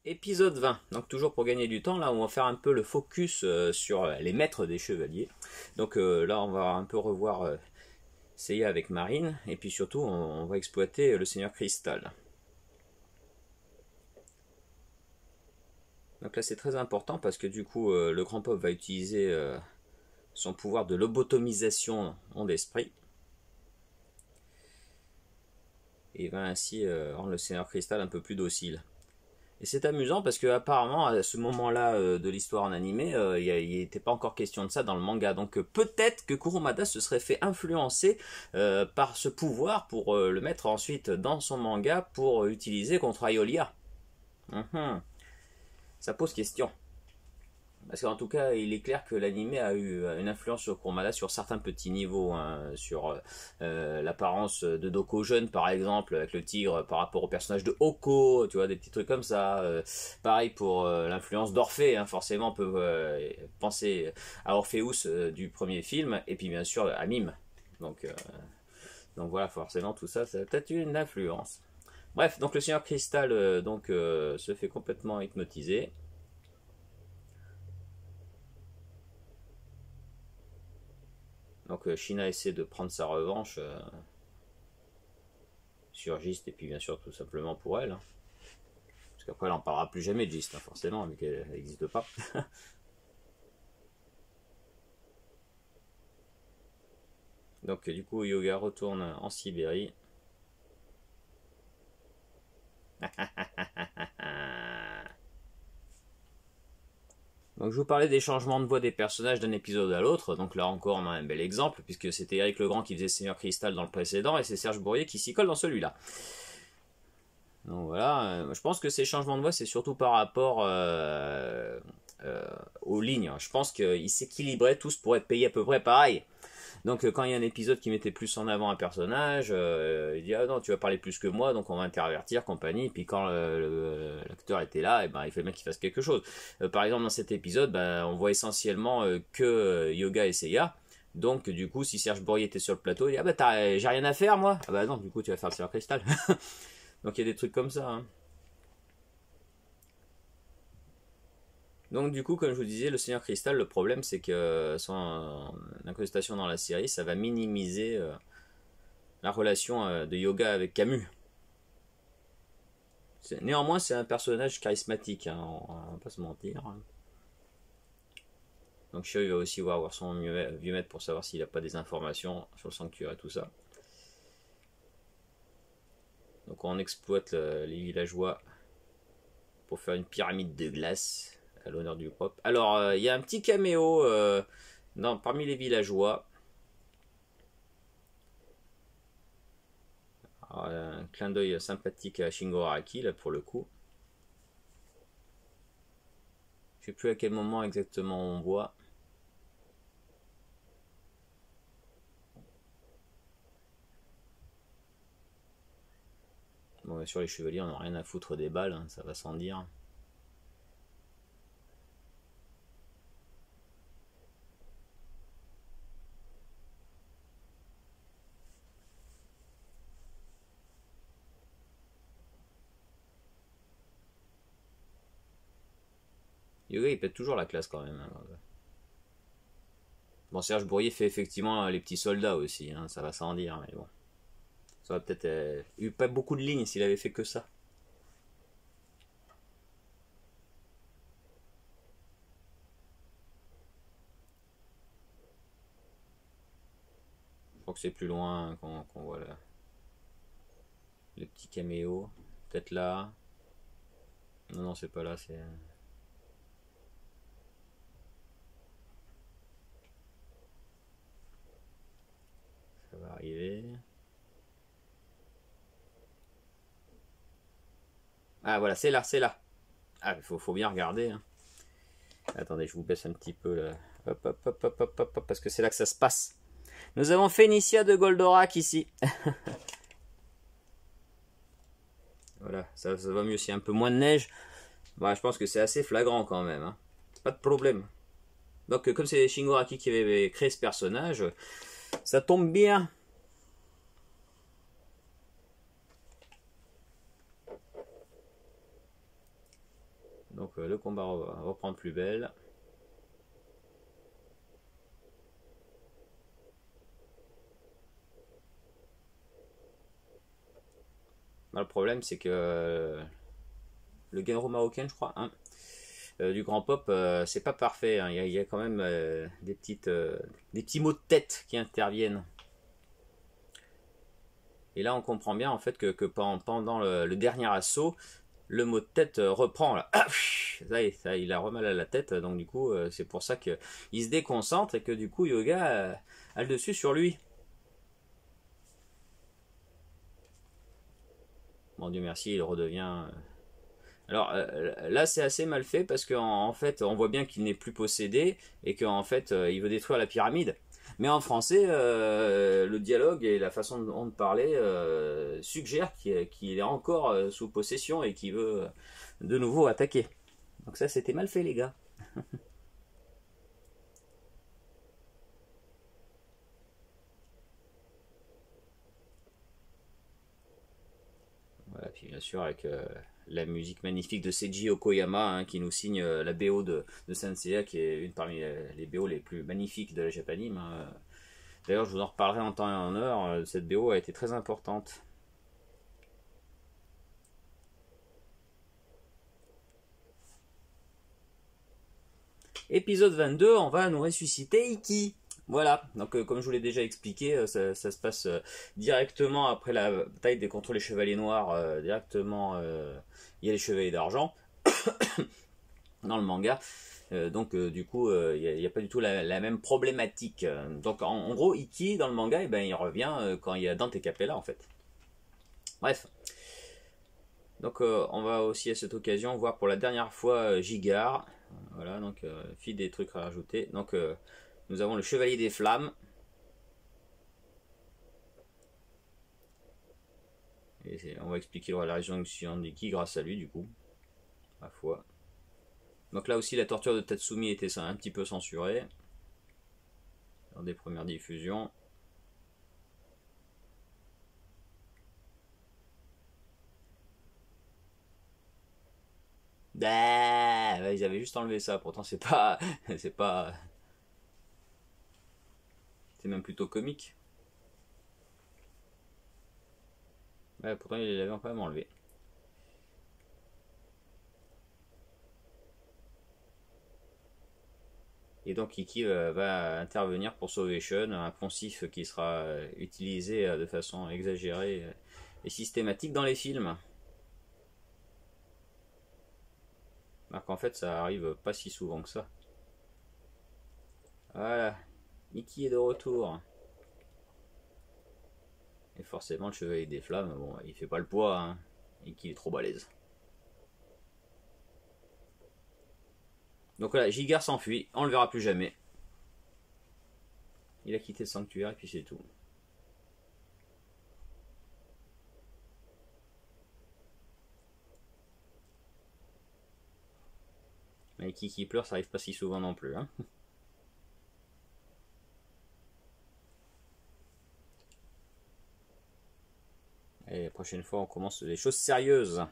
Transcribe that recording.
Épisode 20, donc toujours pour gagner du temps, là on va faire un peu le focus sur les maîtres des chevaliers. Donc là on va un peu revoir Seiya avec Marine, et puis surtout on va exploiter le Seigneur Cristal. Donc là c'est très important parce que du coup le grand pop va utiliser son pouvoir de lobotomisation en esprit. Et va ainsi rendre le Seigneur Cristal un peu plus docile. Et c'est amusant parce que apparemment à ce moment-là de l'histoire en animé, il n'était pas encore question de ça dans le manga. Donc peut-être que Kurumada se serait fait influencer par ce pouvoir pour le mettre ensuite dans son manga pour utiliser contre Aeolia. Ça pose question. Parce qu'en tout cas, il est clair que l'anime a eu une influence sur Kurumada sur certains petits niveaux, hein, sur l'apparence de Doko jeune par exemple, avec le tigre par rapport au personnage de Hoko, tu vois, des petits trucs comme ça. Pareil pour l'influence d'Orphée, hein, forcément on peut penser à Orpheus du premier film, et puis bien sûr à Mime. Donc voilà, forcément tout ça, ça a peut-être eu une influence. Bref, donc le Seigneur Cristal se fait complètement hypnotiser. Donc Shina essaie de prendre sa revanche sur Gist, et puis bien sûr tout simplement pour elle. Hein. Parce qu'après elle n'en parlera plus jamais de Gist, hein, forcément, vu qu'elle n'existe pas. Donc du coup Yoga retourne en Sibérie. Donc je vous parlais des changements de voix des personnages d'un épisode à l'autre, donc là encore on a un bel exemple, puisque c'était Eric Legrand qui faisait Seigneur Cristal dans le précédent, et c'est Serge Bourrier qui s'y colle dans celui-là. Donc voilà, je pense que ces changements de voix c'est surtout par rapport aux lignes. Je pense qu'ils s'équilibraient tous pour être payés à peu près pareil. Donc quand il y a un épisode qui mettait plus en avant un personnage, il dit ah non tu vas parler plus que moi, donc on va intervertir compagnie. Et puis quand l'acteur était là, et ben il fallait bien qu'il fasse quelque chose. Par exemple dans cet épisode, on voit essentiellement que Yoga et Seiya. Donc du coup si Serge Bourrier était sur le plateau, il dit ah bah j'ai rien à faire moi. Ah bah non du coup tu vas faire le Seigneur Cristal. Donc il y a des trucs comme ça. Hein. Donc du coup, comme je vous disais, le Seigneur Cristal, le problème c'est que son incrustation dans la série, ça va minimiser la relation de Yoga avec Camus. Néanmoins, c'est un personnage charismatique, hein, on va pas se mentir. Donc Shio va aussi voir son vieux maître pour savoir s'il n'a pas des informations sur le sanctuaire et tout ça. Donc on exploite les villageois pour faire une pyramide de glace à l'honneur du pop. Alors, il y a un petit caméo parmi les villageois. Alors, un clin d'œil sympathique à Shingo Araki, là, pour le coup. Je ne sais plus à quel moment exactement on voit. Bon, sur les chevaliers, on n'a rien à foutre des balles, hein, ça va sans dire. Yoga il pète toujours la classe quand même. Hein. Bon, Serge Bourrier fait effectivement les petits soldats aussi, hein, ça va sans dire, mais bon. Ça aurait peut-être eu pas beaucoup de lignes s'il avait fait que ça. Je crois que c'est plus loin qu'on voit les petits caméos. Peut-être là. Non, non, c'est pas là, c'est... Ça va arriver. Ah voilà, c'est là, c'est là. Ah, il faut bien regarder. Hein. Attendez, je vous baisse un petit peu là. Hop, hop, hop, hop, hop, hop, parce que c'est là que ça se passe. Nous avons Phénicia de Goldorak ici. Voilà, ça va mieux. S'il y a un peu moins de neige, bah, je pense que c'est assez flagrant quand même. Hein. Pas de problème. Donc, comme c'est Shingo Araki qui avait créé ce personnage, ça tombe bien. Donc le combat reprend plus belle. Le problème c'est que le Genro marocain, je crois, hein, du grand pop, c'est pas parfait, hein. Il y a quand même des petits mots de tête qui interviennent. Et là on comprend bien en fait que pendant le dernier assaut, le mot de tête reprend là. Ça, il a remal à la tête, donc du coup c'est pour ça qu'il se déconcentre et que du coup Yoga a le dessus sur lui. Bon Dieu merci, il redevient... Alors là c'est assez mal fait parce qu'en fait on voit bien qu'il n'est plus possédé et qu'en fait il veut détruire la pyramide. Mais en français, le dialogue et la façon dont parler suggèrent qu'il est encore sous possession et qu'il veut de nouveau attaquer. Donc ça c'était mal fait les gars. Voilà, puis bien sûr avec la musique magnifique de Seiji Okoyama hein, qui nous signe la BO de Saint Seiya qui est une parmi les BO les plus magnifiques de la Japanime. Hein. D'ailleurs je vous en reparlerai en temps et en heure, cette BO a été très importante. Épisode 22, on va nous ressusciter Ikki. Voilà, donc comme je vous l'ai déjà expliqué, ça se passe directement après la bataille contre les chevaliers noirs, directement il y a les chevaliers d'argent dans le manga. Donc du coup il n'y a pas du tout la même problématique. Donc en gros Ikki dans le manga il revient quand il y a Dante Capella en fait. Bref. Donc on va aussi à cette occasion voir pour la dernière fois Gigar. Voilà, donc fil des trucs à rajouter. Donc nous avons le Chevalier des Flammes. Et on va expliquer la résurrection d'Ikki grâce à lui du coup. Ma foi. Donc là aussi la torture de Tatsumi était un petit peu censurée. Lors des premières diffusions. Bah, ils avaient juste enlevé ça, pourtant c'est pas. C'est pas. C'est même plutôt comique. Ouais, pourtant il l'avait quand même enlevé. Et donc Ikki va intervenir pour sauver Shun, un poncif qui sera utilisé de façon exagérée et systématique dans les films. Alors qu'en fait ça arrive pas si souvent que ça. Voilà, Ikki est de retour. Et forcément le chevalier des flammes, bon, il fait pas le poids, hein. Ikki est trop balèze. Donc voilà, Gigar s'enfuit, on le verra plus jamais. Il a quitté le sanctuaire et puis c'est tout. Mais qui pleure, ça arrive pas si souvent non plus. Hein. Et la prochaine fois, on commence les choses sérieuses.